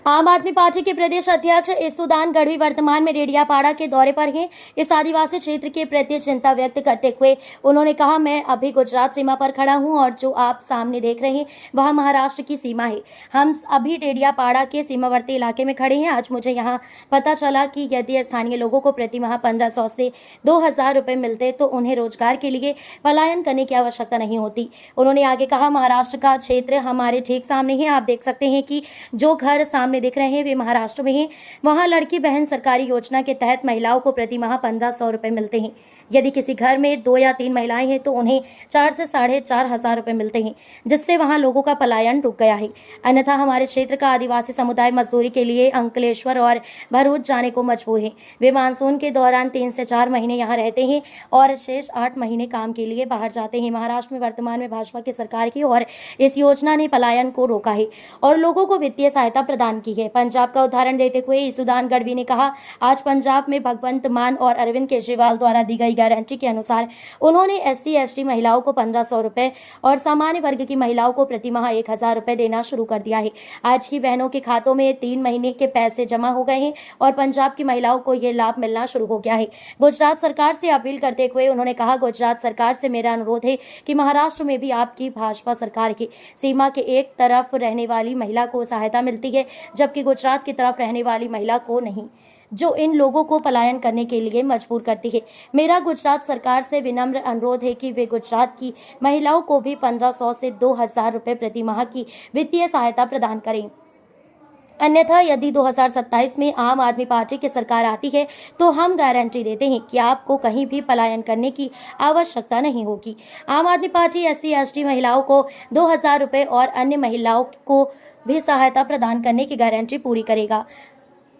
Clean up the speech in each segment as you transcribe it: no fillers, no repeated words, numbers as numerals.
आम आदमी पार्टी के प्रदेश अध्यक्ष ईसुदान गढ़वी वर्तमान में रेडियापाड़ा के दौरे पर हैं। इस आदिवासी क्षेत्र के प्रति चिंता व्यक्त करते हुए उन्होंने कहा, मैं अभी गुजरात सीमा पर खड़ा हूं और जो आप सामने देख रहे हैं वह महाराष्ट्र की सीमा है। हम अभी रेडियापाड़ा के सीमावर्ती इलाके में खड़े हैं। आज मुझे यहाँ पता चला कि यदि स्थानीय लोगों को प्रति माह 1500 से 2000 रुपये मिलते तो उन्हें रोजगार के लिए पलायन करने की आवश्यकता नहीं होती। उन्होंने आगे कहा, महाराष्ट्र का क्षेत्र हमारे ठीक सामने है। आप देख सकते हैं कि जो घर सामने दिख रहे हैं वे महाराष्ट्र में हैं। वहां लड़की बहन सरकारी योजना के तहत महिलाओं को प्रति माह 1500 रुपए मिलते हैं। यदि किसी घर में 2 या 3 महिलाएं हैं तो उन्हें 4 से 4500 रुपए मिलते हैं, जिससे वहां लोगों का पलायन रुक गया है। अन्यथा हमारे क्षेत्र का आदिवासी समुदाय मजदूरी के लिए अंकलेश्वर और भरूच जाने को मजबूर है। वे मानसून के दौरान 3 से 4 महीने यहाँ रहते हैं और शेष 8 महीने काम के लिए बाहर जाते हैं। महाराष्ट्र में वर्तमान में भाजपा की सरकार की और इस योजना ने पलायन को रोका है और लोगों को वित्तीय सहायता प्रदान की है। पंजाब का उदाहरण देते हुए ईसुदान गढ़वी ने कहा, आज पंजाब में भगवंत मान और अरविंद केजरीवाल द्वारा दी गई गारंटी के अनुसार उन्होंने SC/ST महिलाओं को 1500 रुपए और सामान्य वर्ग की महिलाओं को प्रति माह 1000 रुपए देना शुरू कर दिया है। आज ही बहनों के खातों में 3 महीने के पैसे जमा हो गए हैं और पंजाब की महिलाओं को यह लाभ मिलना शुरू हो गया है। गुजरात सरकार से अपील करते हुए उन्होंने कहा, गुजरात सरकार से मेरा अनुरोध है कि महाराष्ट्र में भी आपकी भाजपा सरकार की सीमा के एक तरफ रहने वाली महिला को सहायता मिलती है, जबकि गुजरात की तरफ रहने वाली महिला को नहीं, जो इन लोगों को पलायन करने के लिए मजबूर करती है। मेरा गुजरात सरकार से विनम्र अनुरोध है कि वे गुजरात की महिलाओं को भी 1500 से 2000 रुपए प्रति माह की वित्तीय सहायता प्रदान करें। अन्यथा यदि 2027 में आम आदमी पार्टी की सरकार आती है तो हम गारंटी देते हैं कि आपको कहीं भी पलायन करने की आवश्यकता नहीं होगी। आम आदमी पार्टी SC/ST महिलाओं को 2000 रुपए और अन्य महिलाओं को भी सहायता प्रदान करने की गारंटी पूरी करेगा।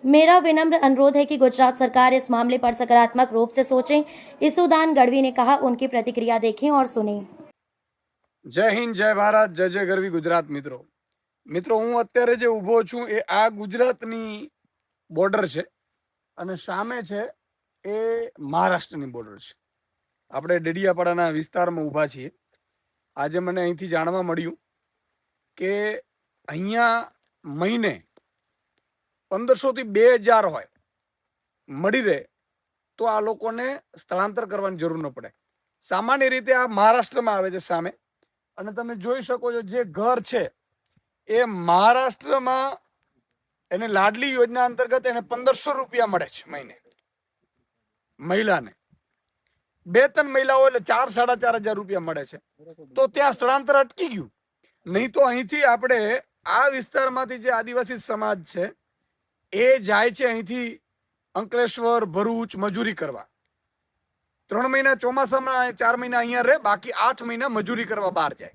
मेरा विनम्र अनुरोध है कि गुजरात सरकार इस मामले पर सकारात्मक रूप से सोचें। ईसुदान गढ़वी ने कहा, उनकी प्रतिक्रिया देखें और सुनें। जय हिंद, जय भारत, जय जय गढ़वी गुजरात। મિત્રો હું અત્યારે જે ઊભો છું એ આ ગુજરાતની બોર્ડર છે અને સામે છે એ મહારાષ્ટ્રની બોર્ડર છે। આપણે ડેડિયાપાડાના વિસ્તારમાં ઊભા છીએ। આજે મને અહીંથી જાણવા મળ્યું કે અહીંયા મહિને 1500 થી 2000 હોય મળી રહે તો આ લોકોને સ્થળાંતર કરવાની જરૂર ન પડે। સામાન્ય રીતે આ મહારાષ્ટ્રમાં આવે છે સામે, અને તમે જોઈ શકો છો જે ઘર છે એ મહારાષ્ટ્રમાં એને લાડલી યોજના અંતર્ગત એને 1500 રૂપિયા મળે છે મહિને મહિલાને। 2-3 મહિલાઓ એટલે 4-4500 રૂપિયા મળે છે। તો ત્યાં સ્થળાંતર અટકી ગયું। નહીં તો અહીંથી આપણે આ વિસ્તારમાંથી જે આદિવાસી સમાજ છે એ જાય છે અહીંથી અંકલેશ્વર, ભરૂચ મજૂરી કરવા। 3 મહિના ચોમાસામાં, 4 મહિના અહીંયા રહે, બાકી 8 મહિના મજૂરી કરવા બહાર જાય।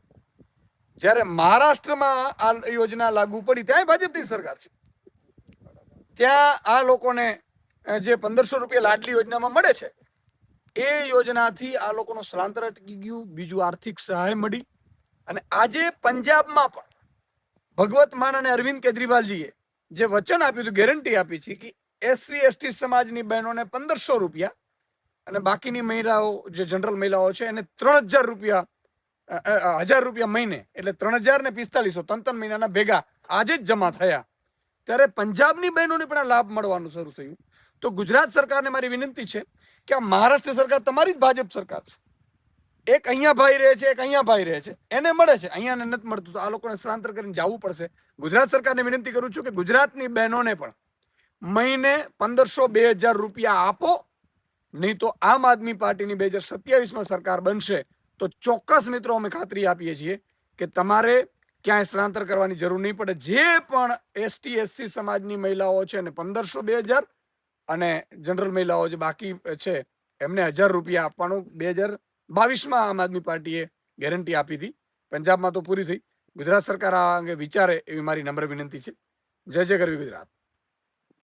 જ્યારે મહારાષ્ટ્રમાં આ યોજના લાગુ પડી ત્યાં ભાજપની સરકાર છે, ત્યાં આ લોકોને જે 1500 રૂપિયા લાડલી યોજનામાં મળે છે એ યોજનાથી આ લોકોનું સ્થળાંતર અટકી ગયું। બીજું આર્થિક સહાય મળી। અને આજે પંજાબમાં પણ ભગવત માન અને અરવિંદ કેજરીવાલજીએ જે વચન આપ્યું હતું, ગેરંટી આપી છે કે SC/ST સમાજની બહેનોને 1500 રૂપિયા અને બાકીની મહિલાઓ જે જનરલ મહિલાઓ છે એને 3000 રૂપિયા 1000 રૂપિયા મહિને, એટલે 3000 ને 4500 3 મહિનાના ભેગા આજે જ જમા થયા। ત્યારે પંજાબની બહેનોને પણ આ લાભ મળવાનું શરૂ થયું। તો ગુજરાત સરકારને મારી વિનંતી છે કે આ મહારાષ્ટ્ર સરકાર તમારી જ ભાજપ સરકાર છે। એક અહીંયા ભાઈ રહે છે, એક અહીંયા ભાઈ રહે છે, એને મળે છે, અહીંયાને નથી મળતું, તો આ લોકોને સ્થળાંતર કરીને જવું પડશે। ગુજરાત સરકારને વિનંતી કરું છું કે ગુજરાતની બહેનોને પણ મહિને 1500-2000 રૂપિયા આપો। નહીં તો આમ આદમી પાર્ટીની 2027માં સરકાર બનશે તો ચોક્કસ મિત્રો અમે ખાતરી આપીએ છીએ કે તમારે ક્યાંય સ્થળાંતર કરવાની જરૂર નહીં પડે। જે પણ ST/SC સમાજની મહિલાઓ છે એને 1500-2000 અને જનરલ મહિલાઓ જે બાકી છે એમને 1000 રૂપિયા આપવાનું 2022માં આમ આદમી પાર્ટીએ ગેરંટી આપી હતી। પંજાબમાં તો પૂરી થઈ। ગુજરાત સરકાર આ અંગે વિચારે એવી મારી નમ્ર વિનંતી છે। જય જય ગરવી ગુજરાત।